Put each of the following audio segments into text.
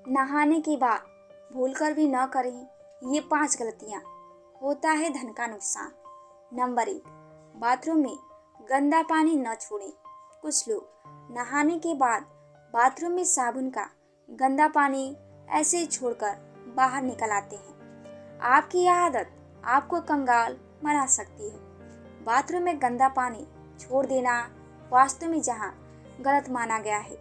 नहाने के बाद भूलकर भी न करें ये 5 गलतियाँ, होता है धन का नुकसान। नंबर 1, बाथरूम में गंदा पानी न छोड़ें। कुछ लोग नहाने के बाद बाथरूम में साबुन का गंदा पानी ऐसे ही छोड़कर बाहर निकल आते हैं। आपकी यह आदत आपको कंगाल बना सकती है। बाथरूम में गंदा पानी छोड़ देना वास्तु में जहाँ गलत माना गया है,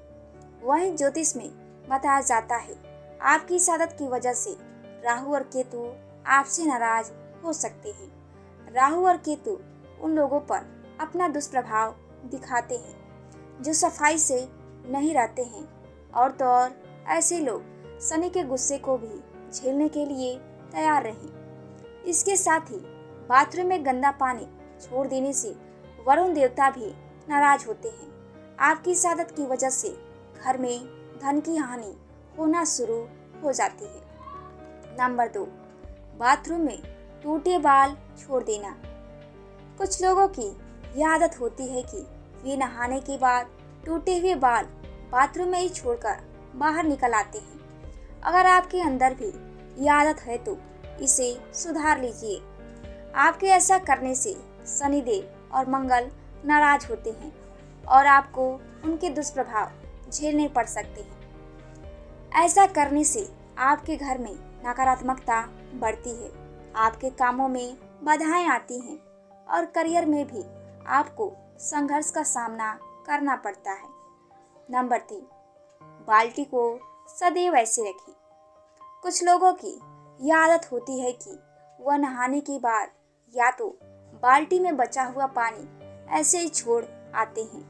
वहीं ज्योतिष में बताया जाता है आपकी इस आदत की वजह से राहु और केतु आपसे नाराज हो सकते हैं। राहु और केतु उन लोगों पर अपना दुष्प्रभाव दिखाते हैं जो सफाई से नहीं रहते हैं, और तो और ऐसे लोग शनि के गुस्से को भी झेलने के लिए तैयार रहें। इसके साथ ही बाथरूम में गंदा पानी छोड़ देने से वरुण देवता भी नाराज होते हैं। आपकी इस आदत की वजह से घर में धन की हानि होना शुरू हो जाती है। नंबर 2, बाथरूम में टूटे बाल छोड़ देना। कुछ लोगों की यह आदत होती है कि वे नहाने के बाद टूटे हुए बाल बाथरूम में ही छोड़कर बाहर निकल आते हैं। अगर आपके अंदर भी यह आदत है तो इसे सुधार लीजिए। आपके ऐसा करने से शनिदेव और मंगल नाराज होते हैं और आपको उनके दुष्प्रभाव झेलने पड़ सकते हैं। ऐसा करने से आपके घर में नकारात्मकता बढ़ती है, आपके कामों में बाधाएं आती हैं और करियर में भी आपको संघर्ष का सामना करना पड़ता है। नंबर 3, बाल्टी को सदैव ऐसे रखें। कुछ लोगों की यह आदत होती है कि वह नहाने के बाद या तो बाल्टी में बचा हुआ पानी ऐसे ही छोड़ आते हैं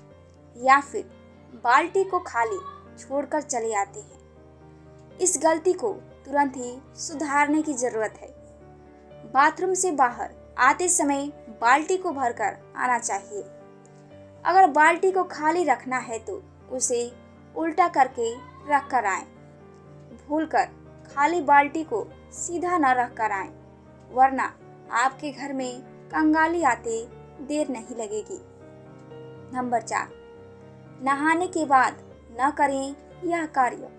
या फिर बाल्टी को खाली छोड़कर चले आते हैं। इस गलती को तुरंत ही सुधारने की जरूरत है। बाथरूम से बाहर आते समय बाल्टी को भरकर आना चाहिए। अगर बाल्टी को खाली रखना है तो उसे उल्टा करके रख कर आए। भूलकर खाली बाल्टी को सीधा न रख कर आए, वरना आपके घर में कंगाली आते देर नहीं लगेगी। नंबर 4, नहाने के बाद न करें यह कार्य।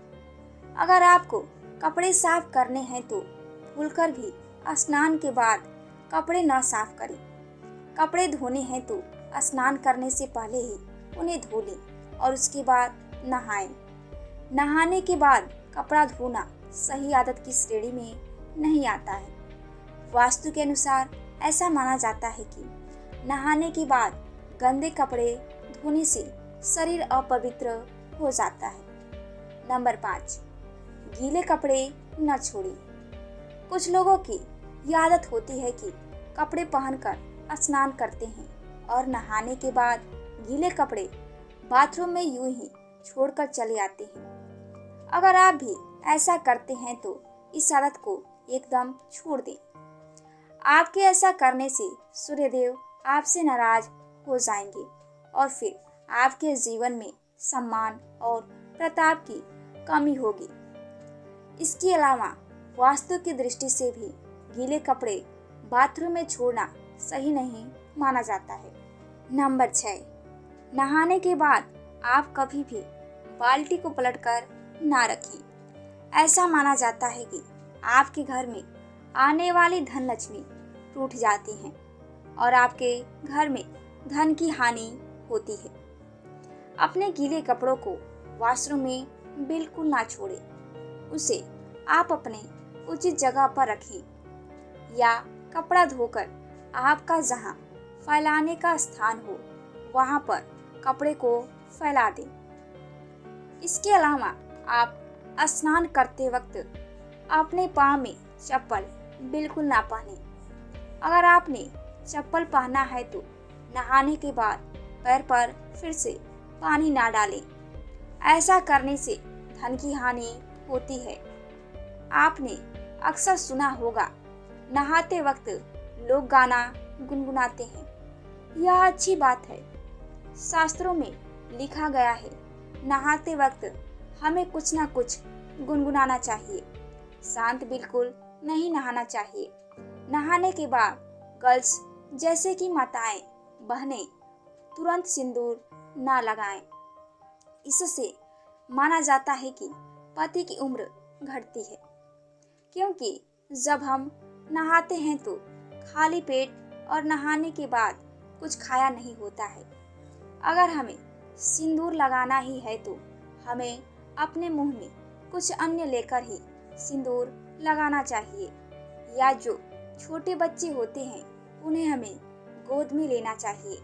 अगर आपको कपड़े साफ करने हैं तो भूलकर भी स्नान के बाद कपड़े न साफ करें। कपड़े धोने हैं तो स्नान करने से पहले ही उन्हें धो लें और उसके बाद नहाएं। नहाने के बाद कपड़ा धोना सही आदत की श्रेणी में नहीं आता है। वास्तु के अनुसार ऐसा माना जाता है कि नहाने के बाद गंदे कपड़े धोने से शरीर अपवित्र हो जाता है। नंबर 5, गीले कपड़े न छोड़ें। कुछ लोगों की यह आदत होती है कि कपड़े पहनकर स्नान करते हैं और नहाने के बाद गीले कपड़े बाथरूम में यूं ही छोड़कर चले आते हैं। अगर आप भी ऐसा करते हैं तो इस आदत को एकदम छोड़ दें। आपके ऐसा करने से सूर्यदेव आपसे नाराज हो जाएंगे और फिर आपके जीवन में सम्मान और प्रताप की कमी होगी। इसके अलावा वास्तु की दृष्टि से भी गीले कपड़े बाथरूम में छोड़ना सही नहीं माना जाता है। नंबर 6, नहाने के बाद आप कभी भी बाल्टी को पलटकर ना रखें। ऐसा माना जाता है कि आपके घर में आने वाली धन लक्ष्मी टूट जाती हैं और आपके घर में धन की हानि होती है। अपने गीले कपड़ों को वॉशरूम में बिल्कुल ना छोड़ें। उसे आप अपने उचित जगह पर रखें या कपड़ा धोकर आपका जहां फैलाने का स्थान हो वहां पर कपड़े को फैला दें। इसके अलावा आप स्नान करते वक्त अपने पाँव में चप्पल बिल्कुल ना पहने। अगर आपने चप्पल पहना है तो नहाने के बाद पैर पर फिर से पानी ना डालें। ऐसा करने से धन की हानि होती है। आपने अक्सर सुना होगा, नहाते वक्त लोग गाना गुनगुनाते हैं। यह अच्छी बात है। शास्त्रों में लिखा गया है, नहाते वक्त हमें कुछ ना कुछ गुनगुनाना चाहिए। शांत बिल्कुल नहीं नहाना चाहिए। नहाने के बाद गर्ल्स जैसे कि माताएं, बहनें तुरंत सिंदूर ना लगाएं। इससे माना जाता है कि पति की उम्र घटती है। क्योंकि जब हम नहाते हैं तो खाली पेट और नहाने के बाद कुछ खाया नहीं होता है। अगर हमें सिंदूर लगाना ही है तो हमें अपने मुंह में कुछ अन्य लेकर ही सिंदूर लगाना चाहिए। या जो छोटे बच्चे होते हैं उन्हें हमें गोद में लेना चाहिए।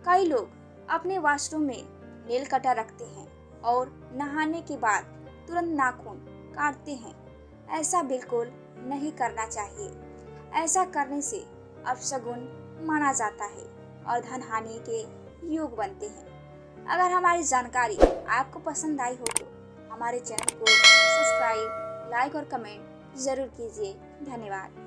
कई लोग अपने वॉशरूम में नेल कटर रखते हैं और नहाने के बाद तुरंत नाखून काटते हैं। ऐसा बिल्कुल नहीं करना चाहिए। ऐसा करने से अपशगुन माना जाता है और धन हानि के योग बनते हैं। अगर हमारी जानकारी आपको पसंद आई हो तो हमारे चैनल को सब्सक्राइब, लाइक और कमेंट जरूर कीजिए। धन्यवाद।